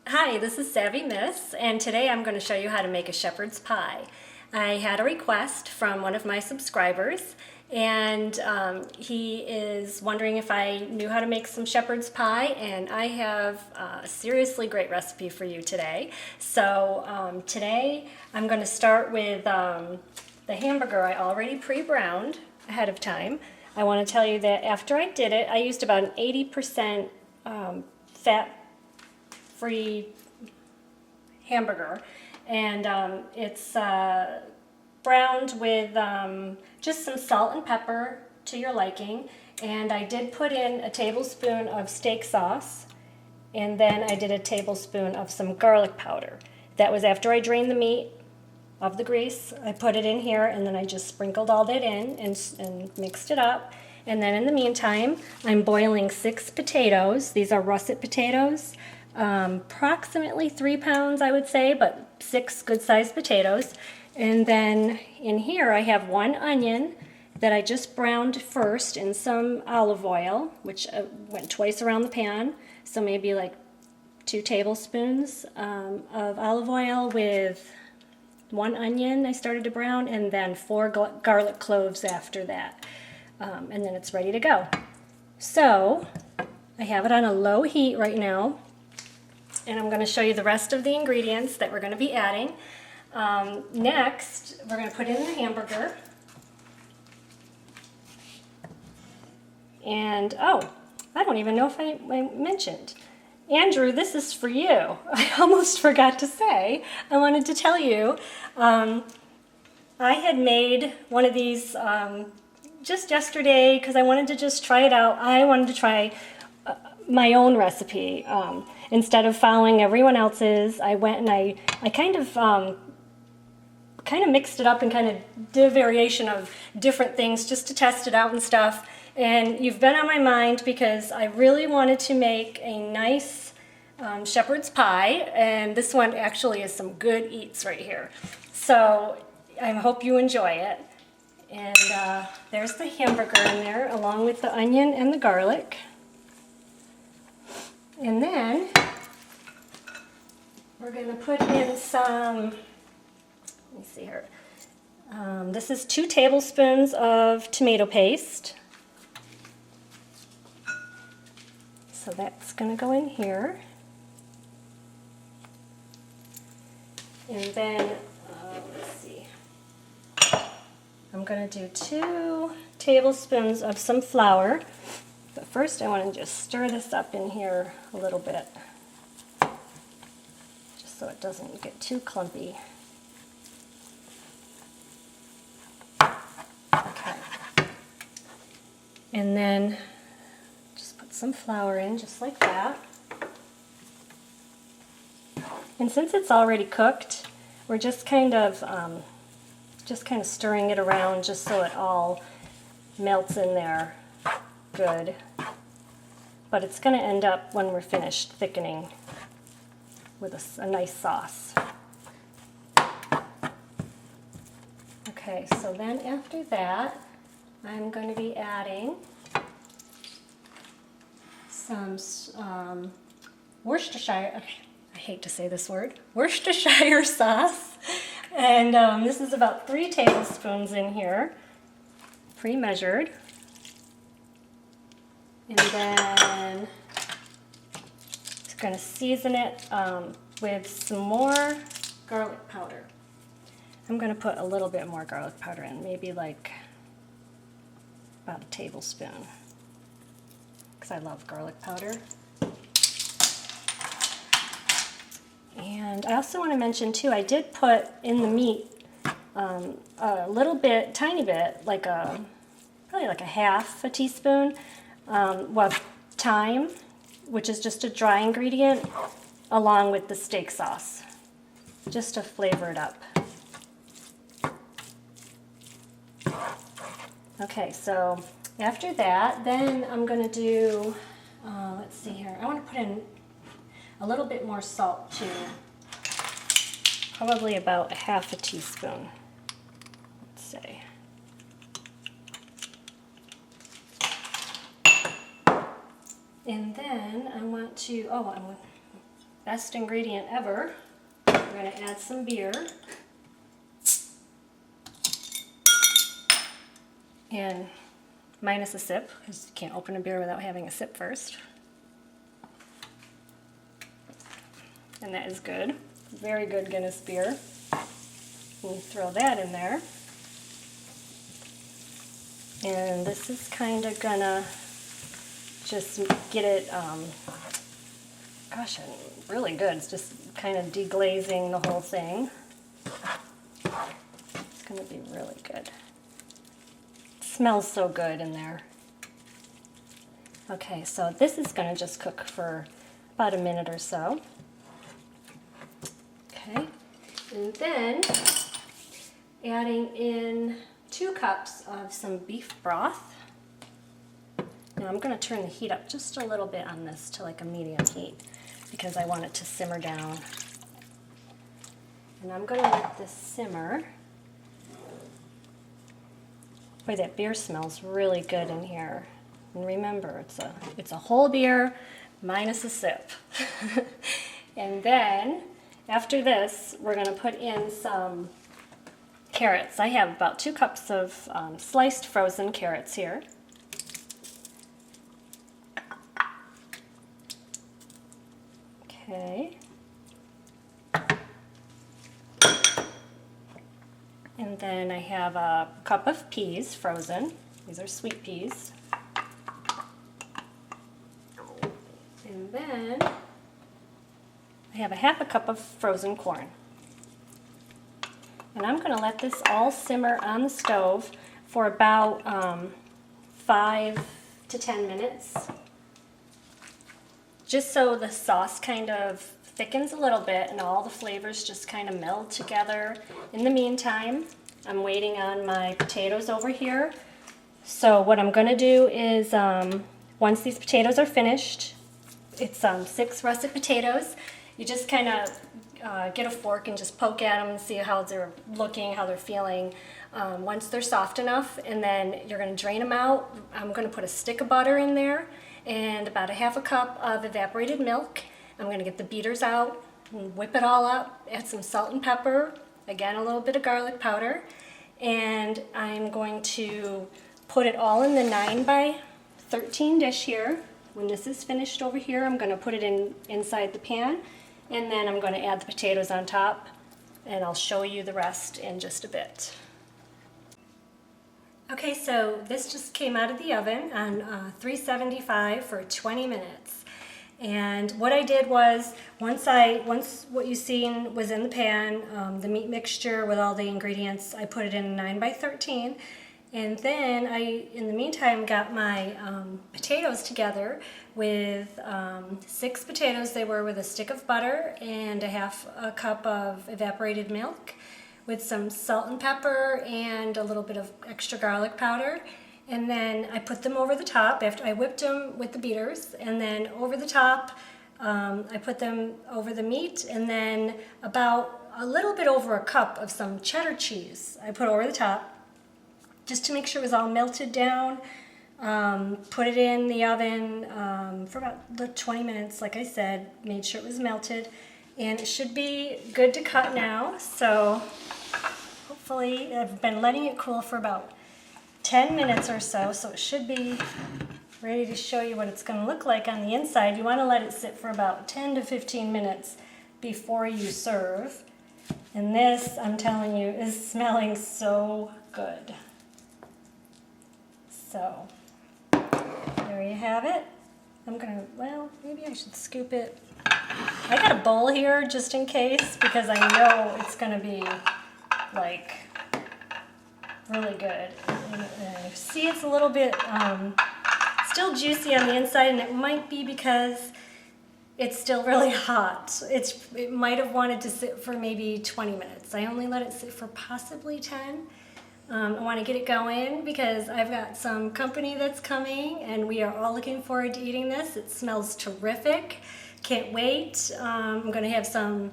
Hi, this is Savvy Miss, and today I'm going to show you how to make a shepherd's pie. I had a request from one of my subscribers, and he is wondering if I knew how to make some shepherd's pie, and I have a seriously great recipe for you today. So today I'm going to start with the hamburger I already pre-browned ahead of time. I want to tell you that after I did it, I used about an 80% fat-free hamburger, and it's browned with just some salt and pepper to your liking, and I did put in a tablespoon of steak sauce, and then I did a tablespoon of some garlic powder. That was after I drained the meat of the grease. I put it in here, and then I just sprinkled all that in and mixed it up. And then in the meantime, I'm boiling 6 potatoes. These are russet potatoes, approximately 3 pounds, I would say, but 6 good-sized potatoes. And then in here I have 1 onion that I just browned first in some olive oil, which went twice around the pan, so maybe like 2 tablespoons of olive oil with 1 onion I started to brown, and then 4 garlic cloves after that. And then it's ready to go. So I have it on a low heat right now, and I'm going to show you the rest of the ingredients that we're going to be adding. Next, we're going to put in the hamburger. And, oh, I don't even know if I mentioned. Andrew, this is for you. I almost forgot to say. I wanted to tell you, I had made one of these just yesterday because I wanted to just try it out. I wanted to try my own recipe. Instead of following everyone else's, I went and I kind of mixed it up and kind of did a variation of different things just to test it out and stuff. And you've been on my mind because I really wanted to make a nice shepherd's pie, and this one actually is some good eats right here. So I hope you enjoy it. And there's the hamburger in there along with the onion and the garlic. And then we're going to put in some, let me see here. This is 2 tablespoons of tomato paste. So that's going to go in here. And then, let's see, I'm going to do 2 tablespoons of some flour. But first I want to just stir this up in here a little bit, just so it doesn't get too clumpy. Okay. And then just put some flour in, just like that. And since it's already cooked, we're just kind of stirring it around just so it all melts in there good. But it's going to end up, when we're finished, thickening with a nice sauce. Okay, so then after that, I'm going to be adding some Worcestershire, okay, I hate to say this word, Worcestershire sauce. And this is about 3 tablespoons in here, pre-measured. And then just going to season it with some more garlic powder. I'm going to put a little bit more garlic powder in, maybe like about a tablespoon, because I love garlic powder. And I also want to mention too, I did put in the meat a little bit, tiny bit, like probably like a half a teaspoon of thyme, which is just a dry ingredient, along with the steak sauce, just to flavor it up. Okay, so after that, then I'm going to do, let's see here, I want to put in a little bit more salt too, probably about a half a teaspoon, let's say. And then I want to, best ingredient ever. We're going to add some beer. And minus a sip, because you can't open a beer without having a sip first. And that is good. Very good Guinness beer. And throw that in there. And this is kind of gonna just get it, gosh, really good. It's just kind of deglazing the whole thing. It's gonna be really good. It smells so good in there. Okay, so this is gonna just cook for about a minute or so. Okay, and then adding in 2 cups of some beef broth. Now I'm going to turn the heat up just a little bit on this to like a medium heat because I want it to simmer down. And I'm going to let this simmer. Boy, that beer smells really good in here. And remember, it's a whole beer minus a sip. And then after this, we're going to put in some carrots. I have about 2 cups of sliced frozen carrots here. Okay. And then I have a cup of peas frozen. These are sweet peas. And then I have a half a cup of frozen corn. And I'm going to let this all simmer on the stove for about 5 to 10 minutes. Just so the sauce kind of thickens a little bit and all the flavors just kind of meld together. In the meantime, I'm waiting on my potatoes over here. So what I'm going to do is, once these potatoes are finished, it's 6 russet potatoes. You just kind of get a fork and just poke at them and see how they're looking, how they're feeling. Once they're soft enough, and then you're going to drain them out. I'm going to put a stick of butter in there and about a half a cup of evaporated milk. I'm going to get the beaters out and whip it all up, add some salt and pepper, again a little bit of garlic powder, and I'm going to put it all in the 9 by 13 dish here. When this is finished over here, I'm going to put it inside the pan. And then I'm going to add the potatoes on top, and I'll show you the rest in just a bit. Okay, so this just came out of the oven on 375 for 20 minutes. And what I did was, once what you seen was in the pan, the meat mixture with all the ingredients, I put it in a 9 by 13. And then I, in the meantime, got my potatoes together with 6 potatoes. They were with a stick of butter and a half a cup of evaporated milk with some salt and pepper and a little bit of extra garlic powder. And then I put them over the top after I whipped them with the beaters. And then over the top, I put them over the meat, and then about a little bit over a cup of some cheddar cheese I put over the top, just to make sure it was all melted down. Put it in the oven for about 20 minutes, like I said, made sure it was melted. And it should be good to cut now. So hopefully, I've been letting it cool for about 10 minutes or so, so it should be ready to show you what it's going to look like on the inside. You want to let it sit for about 10 to 15 minutes before you serve. And this, I'm telling you, is smelling so good. So, there you have it. I'm gonna, well, maybe I should scoop it. I got a bowl here just in case, because I know it's gonna be like really good. And see, it's a little bit still juicy on the inside, and it might be because it's still really hot. It might have wanted to sit for maybe 20 minutes. I only let it sit for possibly 10. I want to get it going because I've got some company that's coming, and we are all looking forward to eating this. It smells terrific. Can't wait. I'm going to have some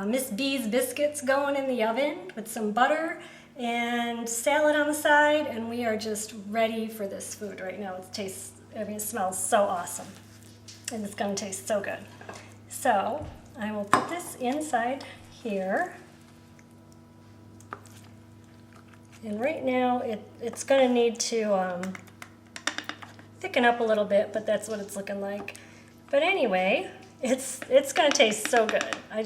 Miss B's biscuits going in the oven with some butter and salad on the side, and we are just ready for this food right now. It smells so awesome, and it's going to taste so good. So I will put this inside here. And right now it's going to need to thicken up a little bit, but that's what it's looking like. But anyway, it's going to taste so good. I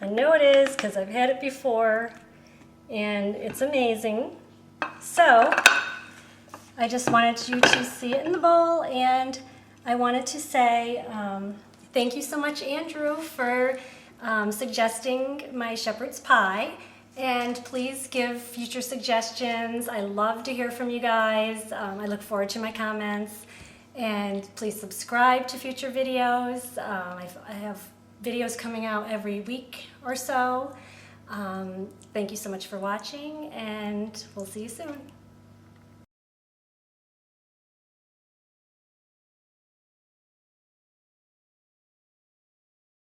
know it is because I've had it before, and it's amazing. So I just wanted you to see it in the bowl, and I wanted to say thank you so much, Andrew, for suggesting my shepherd's pie. And please give future suggestions. I love to hear from you guys. I look forward to my comments. And please subscribe to future videos. I have videos coming out every week or so. Thank you so much for watching, and we'll see you soon.